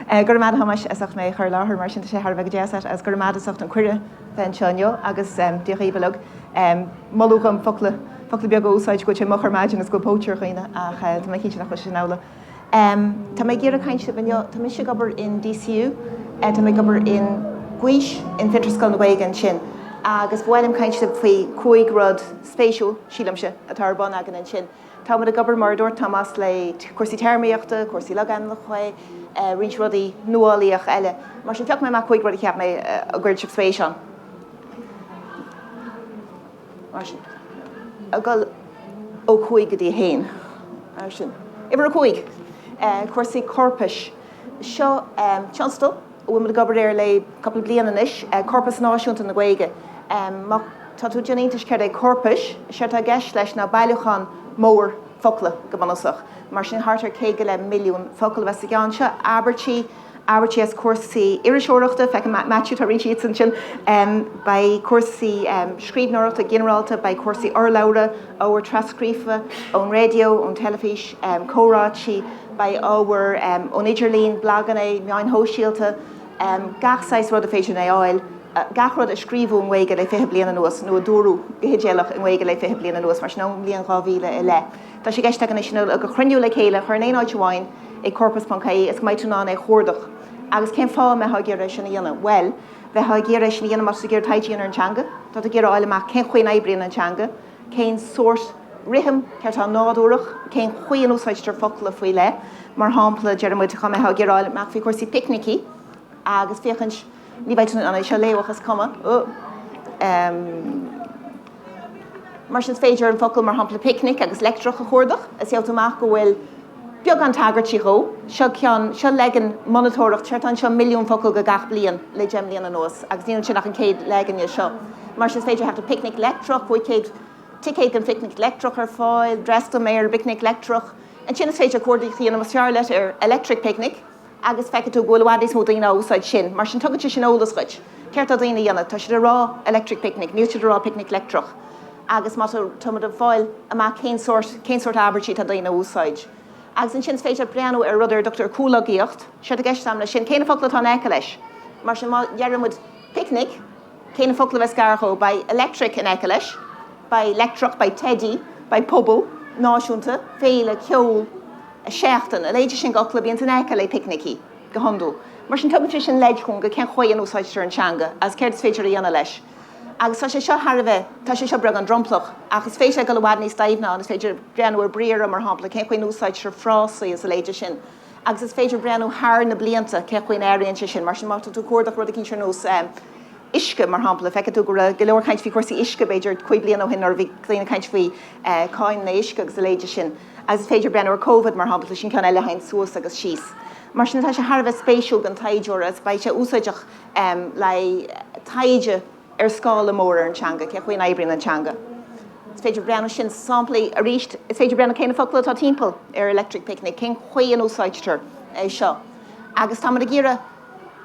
Gurmad hamas asach mé chuir láthir mar sin sé Harbh déas as gurmad asach an cuire fan seanjo agus diríbalog malúcham focla beag úsáid go sé mochar maidin is go póir chuoine ach tá mé chéte nach sin nála. Tá mé ggéar a caiinte banne tá mé sé gobar in DCU tá mé gobar in Cúig in Fintar Scoil Logainmneacha sin agus bhfuilm caiinte faoi Cúig rud spéisiúil sílamse atá ban agan an sin. Tá mar a gobar mar dúirt Thomas le cuasaí Téarmeolaíochta, Choiste Logainmneacha, rís rudaí nuálaíoch eile. Mar sin feach mé mar Cúig rud cheap mé a gcuirt spéisián. Mar sin. A gáil ó Cúig go dtí héin. Mar sin. Ibar a Cúig. Cuasaí corpais. Seo tionstal, bhfuil mar a gobar ar le couple bliana inis, corpus náisiúnta na Gaeilge. Tá tú deanantais ceir é corpais, seart a gceist leis na bailúchan mór focla go manasach. Mar sin hartar cé le milliún focail bheitsa Abertí as cuasaí irisóireachta feic matú tar rin siad san sin ba cuasaí scríbnóireachta generalta ba cuasaí orlaura óhar trascrífa ón radio ón telefís córátí ba óhar ón idirlín blaganna meáin hóisialta gachsáis rud a féidir na áil gachrod a scríbú an Gaeilge le 5 bliana nuas nó a dúrú gohéidealach an Gaeilge le 5 bliana nuas mar nó blion 2000 i le. Tá sé gceiste an sinú a go chruinniú le chéile chuir éonáid amháin ag corpus.caí is maidid túná é chuardach. Agus cén fá me hagéir sin na dhéanana. Well, bheith hagéir sin na dhéanana mar sa ggéir taidíon ar an teanga, tá a ggéir áile amach cén chuoin éibrion an teanga, cén sort rithim ceart an nádúrach, cén chuoin úsáidtear focla faoi le, mar hámpla dearmid chu me hagéir áile amach faoi cuasaí picnicí agus féchans ní bhaid an se léochas cuma. Mar sin féidir an focail mar hámpla picnic agus lectrach a chuardach, is autoach go bhfuil beag an tagartí ró, seo legan monitóracht teart an seo milliún focail go gach blian le gem blian an nuas, agus níon sin nach an céad legan seo. Mar sin féidir hat a picnic lectrach, bhui céad ticéad an picnic lectrach ar fáil, dresta mé ar picnic lectrach, an sin is féidir cuardaí an masar le ar electric picnic, agus feice tú ghfuilhádís mó daoine úsáid sin, mar sin tugann sin ólas chuid. Ceart a daoine dhéanana, tá si rá electric picnic, níl si rá picnic lectrach, agus má tumad a fáil amach cén sort abertí tá daoine úsáid. Agus an sin féidir breanú ar rudidir Dr. Cúig, sé a gceist samla sin céna focla tá eice leis. Mar sin dhearmid picnic, céna focla bheith scarcho by electric in eice leis, by lectrach, by teddy, by pobl, náisiúnta, féile, ceol, a seachtain, a léidir sin gocla bíon an eice le picnicí, go handú. Mar sin tugann sin leid chun go cén chuoin úsáidtear an teanga, as céir is féidir a dhéanana leis. Agus tá sé seo Harbh, tá sé seo breag an dromplach, agus féidir go bhhad níos daimhná, agus féidir breanú ar bríar mar hápla, cén chuoin úsáidtear frásaí is a léidir sin. Agus is féidir breanú thar na blianta, cén chuoin airionn sin, mar sin má tú cuardach rud a cinn nús isce mar hápla, feice tú go leor caint fhí cuasaí isce beidir 5 bliana ó hin ar bhí clína caint fhí cáin na isce agus a léidir sin. Agus féidir breanú ar COVID mar hápla sin ceann eile hain suas agus síos. Mar sin tá sé Harbh spéisiúil an taidiúir as ba sé úsáideach le taide ar Scoil mór an teanga, ce chuoin éibrion an teanga. Is féidir breanú sin samplaí a ríist, is féidir breanú céna focla tá timppla ar electric picnic, cén chuoin úsáidtear é seo. Agus tá mar a ggéire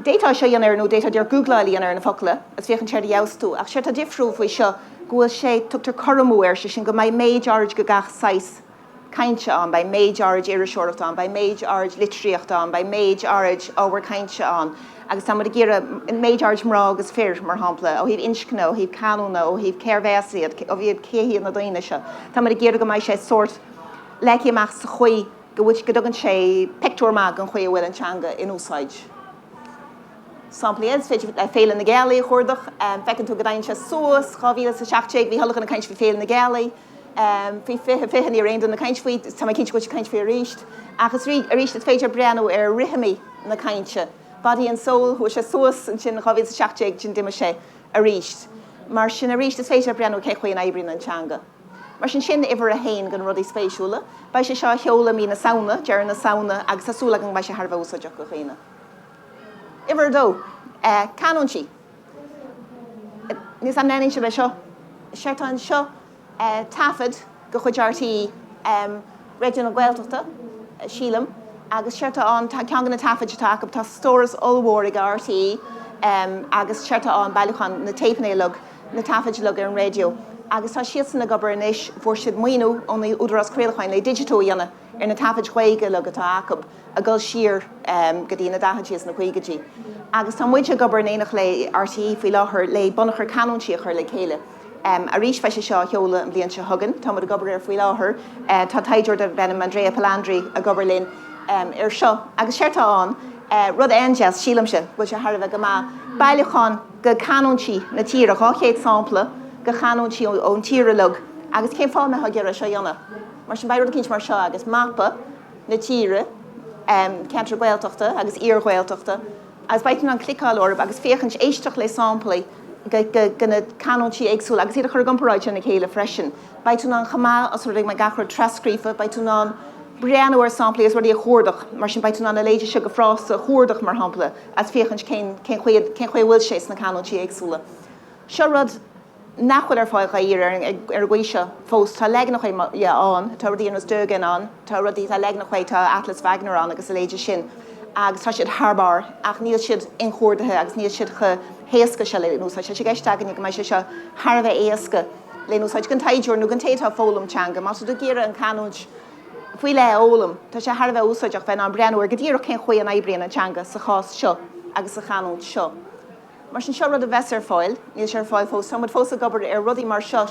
détá seo dhéanaar nó détá dear Googleáil dhéanaar na focla, is féchann séir jaustú, ach séir tá difriú faoi seo ghfuil sé tugtar choramú air sin go mbeidh méid áid go gach 6 cainte an, by méid áid irisóireachta an, by méid áid litríochta an, by méid áid óhar cainte an. Agus tá mar a ggéire méid áid mrá agus fear mar hápla, ó híh inscne, ó híh canúna, ó híh ceirvéasiad, ó bhíad céhíad na daoine seo. Tá mar a ggéire go mbeidh sé sort leici amach sa chuí go bhfuil go dogann sé pictiúr mag an chuí bhfuil an teanga in úsáid. Samplaí is féidir féile na Gaeilge chuardach, feiceann tú go dainn sé suas, 2017 bhí halachan na caint fhí féile na Gaeilge, fhí fihan í réon na caint fhí, tá mai cinint go caint fhí a ríist, agus a ríist is féidir breanú ar rithimí na cainte. Body and soul, who sé suas an sin 2017 sin duime sé a ríist. Mar sin a ríist is féidir breanú cé chuoin éibrion an teanga. Mar sin ihar a hain gan rudí spéisiúla, ba sé seo cheola mí na sauna, dear na sauna agus asúla gan ba sé Harbh úsáideach go chéine. Ihar dó, canonsi. Nís am nanin se bheith seo, seirt an seo tafad go chuideartaí réidiúna Gaeltachta, sílam, agus seirta an ceangan na tafad tá tá stóras olmhór i gártaí agus seirta an bailúchan na tapanélog na tafad lug ar an radio agus tá siad na gobar inis bhór siad muoinú ón údarás craolchain le digitó dhéanana ar na taifid Chuige le go tá acab a gul siar go dtí na dathtíos na Chuigetí. Agus tá muide gobar éanaach le RTí faoi láthair le bunachar canúntí a chur le chéile. A rís feise seo cheola an blion se thugan, tá mar a gobar ar faoi láthair, tá taidir de bhenim Andrea Palandri a gobar linn ar seo. Agus seirtáán rud anjas sílamse bhil se tharbh go má bailachán go canúntí na tíre cháchéad sampla go canúntí ón tíre lug, agus céim fáil me gur a seo dhéanana. Mar sin bairúd cinint mar seo agus mappa na tíre Ceantar Gaeltachta agus Iar Gaeltachta, agus baitin an clicáil orb agus féchant éisteach le samplaí gona canúntí éagsúil agus iad a chur gomparáid na chéile freisin. Baitún an chamá as ruigh me gachar trascrífa, baitún an breanúir samplaí as ruí a chórdach, mar sin baitún an a léidir se go frásta chórdach mar hampla as féchant cén chuhfuil sééis na canúntí éagsúla. Seo rud nachfuil ar fáil chaíir ar gcuise fós tá le nach an, tá rudí anas dúgan an, tá rudí tá le nach tá Atlas Wagner an agus a léidir sin, agus tá siad Harbar ach níl siad in chóirdathe agus níl siad chu héasca se le nús, sé geistegan go mai se seo Harbheith éasca le núsáid gan taidir nó gan tétá fólam teanga, má do géire an canúid faoi le ólam, tá sé Harbheith úsáideach bheith an breanúir go dtíach cén chuí an ébrion an teanga sa chás seo agus sa canúid seo. Mar sin seo rud a bheits fáil, níl sé fáil fós, tá mud fós a gobar ar rudí mar seo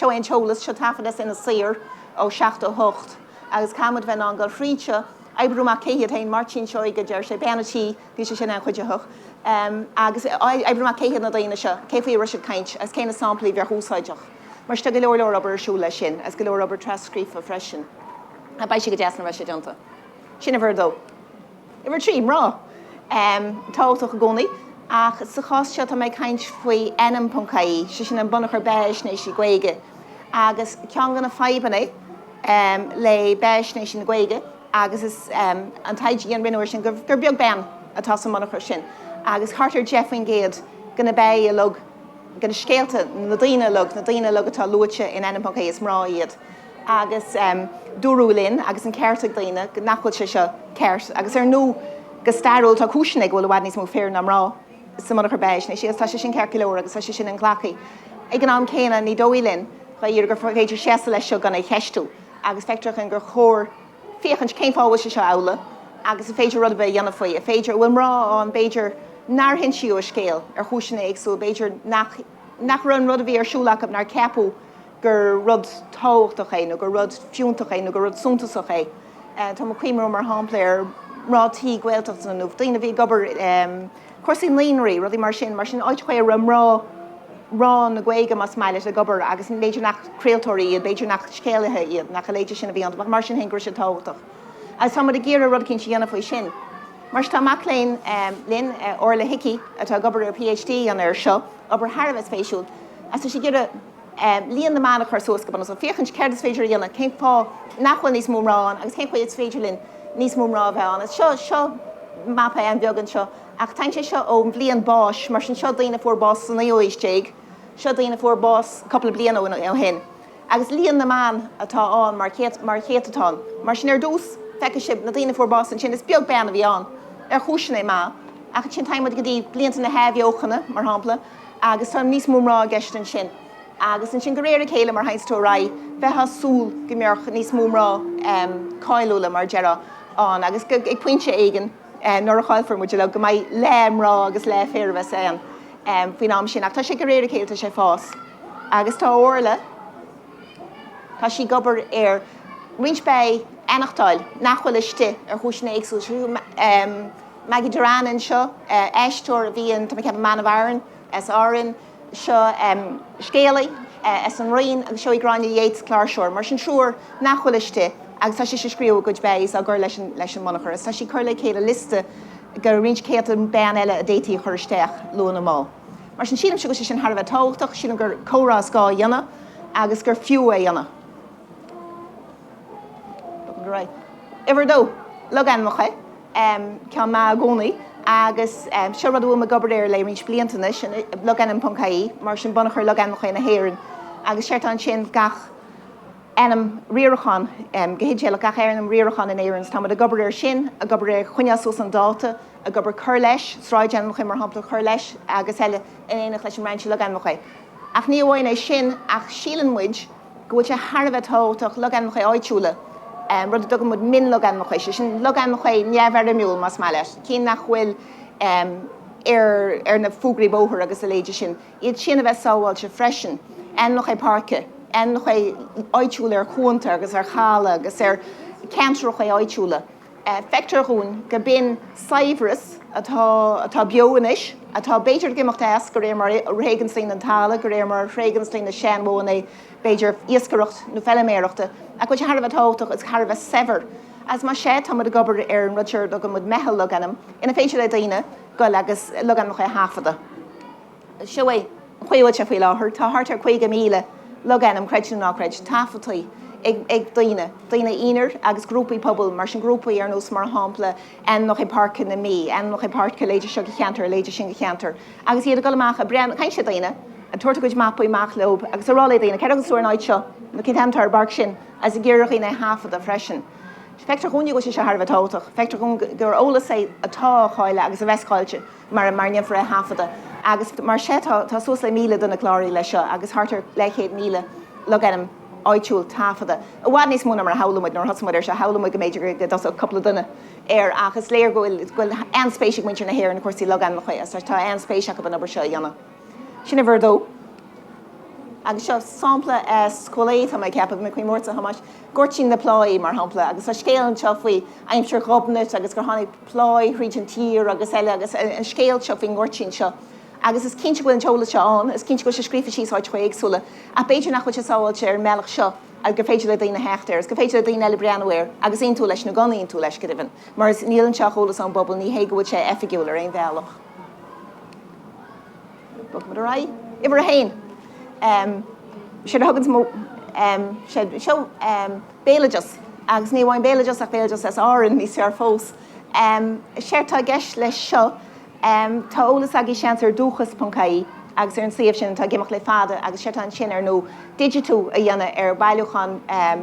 an teolalas seo tafadas ina sir ó 7-8, agus camad bheith an gal fríte, ebrúach céhiad hain martín seo go deir sé benatí dí sé sin an chuideach, agus ebrúach céhiad na daine seo, céfaí ru se caint, as céna samplaí bhar húsáideach. Mar sta go leor obair siú lei sin, as go leor obair trascrífa freisin. A bai si go deasna bheith sé deanta. Sin a bhar dó. I bhar trí mrá, táach a gcónaí, ach sa chás seo tá méid caint faoi enam.caí, sé sin an bunachar béisnééis sí Gaeilge, agus cean gan na faibanna le béisnééis sin na Gaeilge, agus is an taidí an rinúir sin gur beag ben atá san bunachar sin, agus chartar Jeffin géad gona bé a lug, gona scéalta na daine lug atá luite in enam.caí is mrá iad, agus dúrúlinn agus an ceirrta daine go nachfuil se seo ceart, agus ar nó go stairúil tá cúisina bhfuil bhhaid níos mó fér na mrá. Samach ar béis, sí tá sé sin ceircileir agus tá sé sin an ghlachaí. Ag an am céine ní dóilinn chu dhéar gur féidir séasa leis seo gan é cheistú, agus feicteach an gur chóir féchant céim fáhfuil se seo eula, agus a féidir rud a bheith dhéanana faoi, a féidir bhfuil mrá an béidir nárhin siú a scéal ar chúisina éagsúil, béidir nach run rud a bhí ar siúlach nar ceapú gur rud táhachtach é, nó gur rud fiúntach é, nó gur rud súntasach é. Tá mo cuiimrú mar hápla rátí Gaeltacht na nuh, daoine bhí gobar Cuirsaí líonraí rudí mar sin áid chuir rá na Gaeilge mas maiile a gobar agus léidir nach creaaltóirí iad, béidir nach scéalathe iad nach a léidir sin a bhí an, mar sin hégur sé táhachtach. Agus tá a géar rud cinn dhéanana faoi sin. Mar tá macléin linn orla hickey atá gobar ar PhD an ar seo, obair Harbheith spéisiúil, as tá sé gur líon na mána chuir suas go ban, so féchant ceir is féidir dhéanana, cén fá nachfuil níos mó rán, agus cén chuid féidir linn níos mó rá bheith an. Seo mappa an beaggan seo, ach taint sé seo ó bblion báis, mar sin seo daoine fuór bás san éoisteig, seo daoine fuór bás coppla blian ó hin. Agus líon na man atá an mar chéatatá, mar sin ar dús feice sib na daoine fuór bás an sin is beag ben a bhí an, ar chúisina má, ach sin taimid go dtí blianta na heabheochanna mar hampla, agus tá níos mó rá gceist an sin. Agus an sin go réir a chéile mar hains tú rá, bheitha súl go mbeorch níos mó rá cáilúla mar dearrá an, agus ag pointe éigen, nóair a cháilfar muidir le go mbeidh lemrá agus le férbheith sé an faoin am sin, ach tá sé go réir a chéilta sé fás. Agus tá orla, tá sí gobar ar rins bé enachtáil nachfuil iste ar chúisina éagsúil Maggie Duranan seo, eistóir a bhíon tá ceap man bharan, as áran, seo scéalaí, as an rion agus seo i gráinne Yates chláirseoir, mar sin trúr nachfuil iste, agus tá sé scríú go béis a gur leis an monachar, tá sí chuir le céad a liste gur rins céad an ben eile a détaí chuiristeach lúna má. Mar sin sílam se go sin Harbheith táhachtach, sin gur córás gá dhéanana agus gur fiú é dhéanana. Iver dó, Logainmneacha, cean má gcónaí, agus seo rud bhfuil a gobar ar le rins bliantaine sin Logainm.caí, mar sin bunachar Logainmneacha na hÉireann, agus seirt an sin gach enam riarachan, gohéidéile gach éanam riarachan in éireann, tá a gobar ar sin, a gobar ar chuineasús an dáta, a gobar chur leis, sráid Logainmneacha mar hampla chur leis, agus heile in éanaach leis an reinse Logainmneacha. ach ní bhhain é sin ach sílan muid go bhfuil sé Harbheith tógtach Logainmneacha áitiúla rud a dogam mud min Logainmneacha sin Logainmneacha neamhhearmiúil mas má leis cín nach bhfuil ar na fúgraí bóthir agus a léidir sin iad sin a bheith sábháil se freisin Eamhneacha parca Eamhneacha áitiúla ar chuanta agus ar chála agus ar ceantracha áitiúla Fector hún go bin saibhras atá bioanis atá beidir gimocht as go réir mar réigeanslín an tála go réir mar réigeanslín na seanmóna beidir iascarucht nó fellaméireachta a go Harbheith tógtach is Harbheith sever as má sé tá a gobar ar an ruteir do go mud mehel Logainm ina féidir le daine go agus Logainmneacha háfada. Seo é chuúil se faoi láthair tá hart ar 5 míle Logainm creidú nácreid táfataí ag daine inar agus grúpaí pobl mar sin grúpaí ar nús mar hápla Eamhneacha parca na mí Eamhneacha parca léidir seo go cheantar léidir sin go cheantar agus iad go amach a brean caiin sé daine a tuairta goid mappaí mach lob agus arála daine ceir agus úr áid seo na cintar bar sin as a ggéirechaí na háfad a freisin. Fector chuúne go sé Harbheith tógtach Fector chun gur óla sé atá cháile agus a bheitcáilte mar neamh fra háfada agus mar sé tá suas le míle donna chláirí lei seo agus hartar le 100 míle Logainm áitiúil táfada. A bhhaid níos múna mar halamid nó thosamid ar se halamid go méidir go dos a coppla duine ar agus léir gohfuil an spéisiúil muintir na hhéir na cuasaí Logainmneacha as tá an spéisiach ab an obair seo dhéanamh. Sinna bhardó agus seo sampla Scoil tá mai ceapah me chuí mórta hamas gortín na pláí mar hampla agus a scéalan seo faoi aimseir chopnut agus gur tháinig pláí hríd an tír agus eile agus an scéal seo faoin gortín seo. Agus is cinnte bhfuil an teola seán, is cinnte go se scrífa síos áid chuig súla a beidir nach chuid sáil sé ar meach seo a gur féidir le daoine heachtar, go féidir le daoine eile breanhir agus on tú leis na ganíon tú leis go dibhann, mar is níl an seacholalas an bobbal ní héigh bhfuil sé effigiúil ar aon bhealach. Bug mar ra? Ibar a hain. Sé thugans mó seo béalajas agus ní bhhain béalajas ach béalajas as áran níos ar fós. Séirtá gceist leis seo tá ólas agé seanar dúchas Pcaí agus ar an sléomh sin tá gimach le fada agus sé an sin ar nó digitú a dhéanana ar bailúchan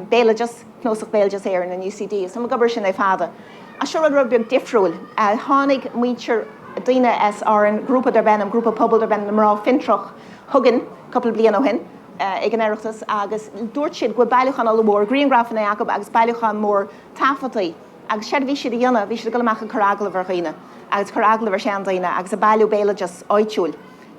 béalajas nóach béalajas ar na UCD, so gobar sin é fada. A seo rud beag difriúil tháinig muintir daine as ar an grúpa ar benn, grúpa pobl ar benn mrá fintroch thugan couple blian ó hin ag an Oireachtas agus dúirt siad go bailúchan á mór Greengrafan é agam agus bailúchan mór táfataí agus sé bhí siad a dhéanana bhí siad go amach an chorágla bhar chuoine agus chorágla bhar sean daine agus a bailú béalajas áitiúil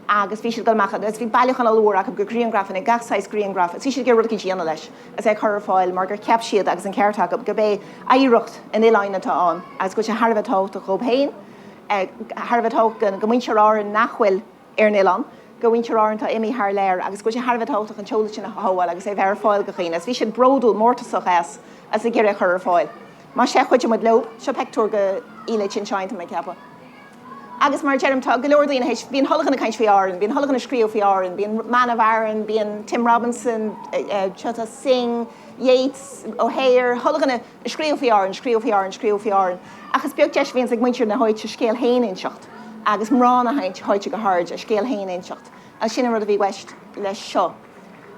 agus bhí siad go amach agus bhí bailúchan á mór ag go Greengrafan é gachsáis Greengrafan sí siad gur rud cin leis as ag chur fáil mar gur ceap siad agus an ceirteach go bé éireacht in ileine atá an agus go sé Harbheith tógtach chomh hain Harbheith tógtach go muintear áran nachhfuil ar Nílan go bhaintear áireanta imi thar léir agus go sé Harbheith tógtach an teola sin na háil agus é bhar fáil go chéine. Bhí siad brodúil mórtasach as a ggéir chur fáil. Má sé chuide mud lo, seo pectúr go ile sin seinte me ceapa. Agus mar Jerem tá go leor daoine héis bíon holachan na caiint fiáran, bíon holachan na scrío fiáran, bíon Manna Bharan, bíon Tim Robinson, Chota Singh, Yates, O'Hare, holachan na scrío fiáran. Agus beag deis bhíon ag muintir na háid se scéal hain inseacht. Agus mrána haint háite go hard a scéal hain inseacht. A sinna rud a bhí weist leis seo.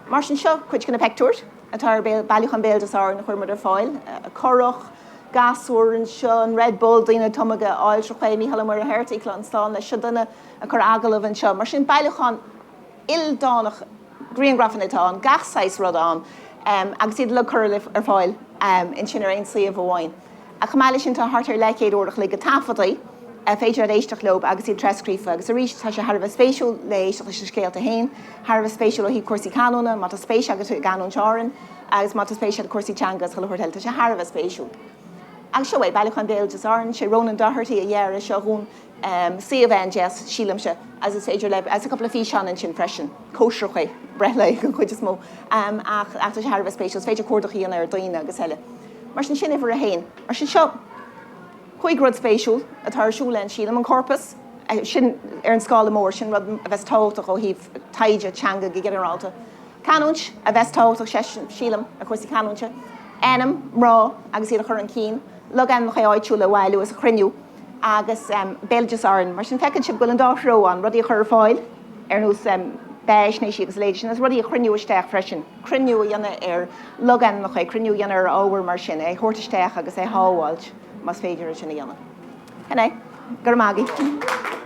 Mar sin seo chuid go na pectúirt, atá bailúchan béaltas áir na chuirmar ar fáil, a corach, gasúr an seo an Red Bull daoine tomaga áil tro chué ní hallamar a hairtaícla an stáin le sidanna a chur agalah an seo. Mar sin bailúchan ildánach Greengrafan atá an gachsáis rud an agus iad le chur ar fáil in sin ar aon slíomh bháin. A chamáile sin tá hartar le céad orach le go táfadaí féidir a éisteach lob agus iad trescrífa agus a rís tá sé Harbheith spéisiúil le éisteach is scéalta hain, Harbheith spéisiúil ó hí cuasaí canóna, má tá spéis agus ganún teáran agus má tá spéis a cuasaí teangas go leirteil tá sé Harbheith spéisiúil. Agus seo é bailúchan béaltas áireann sé Ronan Doherty a dhear a seo hún CFNGS sílamse as is féidir le as a couple of fí sean sin freisin, cóisrecha brethla go chuid is mó ach tá sé Harbheith spéisiúil féidir cuadachaí ar daoine agus heile. Mar sin sin ifar a hain, mar sin seo chuig rud spéisiúil atá siúla an sílam an corpus sin ar an Scoil mór sin rud a bheits tógtach ó híh taide teanga go generalta. Canúnt a bheits tógtach sílam a chuirsaí canúnte, enam mrá agus iad a chur an cín, Logainmneacha áitiúla bhhailú is a chriniú agus béalajas áireann, mar sin feiceann sib goil an dáró an rudí a chur fáil ar nús béis nééis agus léidir sin, as rudí a chriniú isteach freisin. Chriniú a dhéanana ar Logainmneacha, chriniú dhéanana ar ábhar mar sin é thuirtaisteach agus é hábháilt mas féidir sin na dhéanana. Henné, gur mágaí.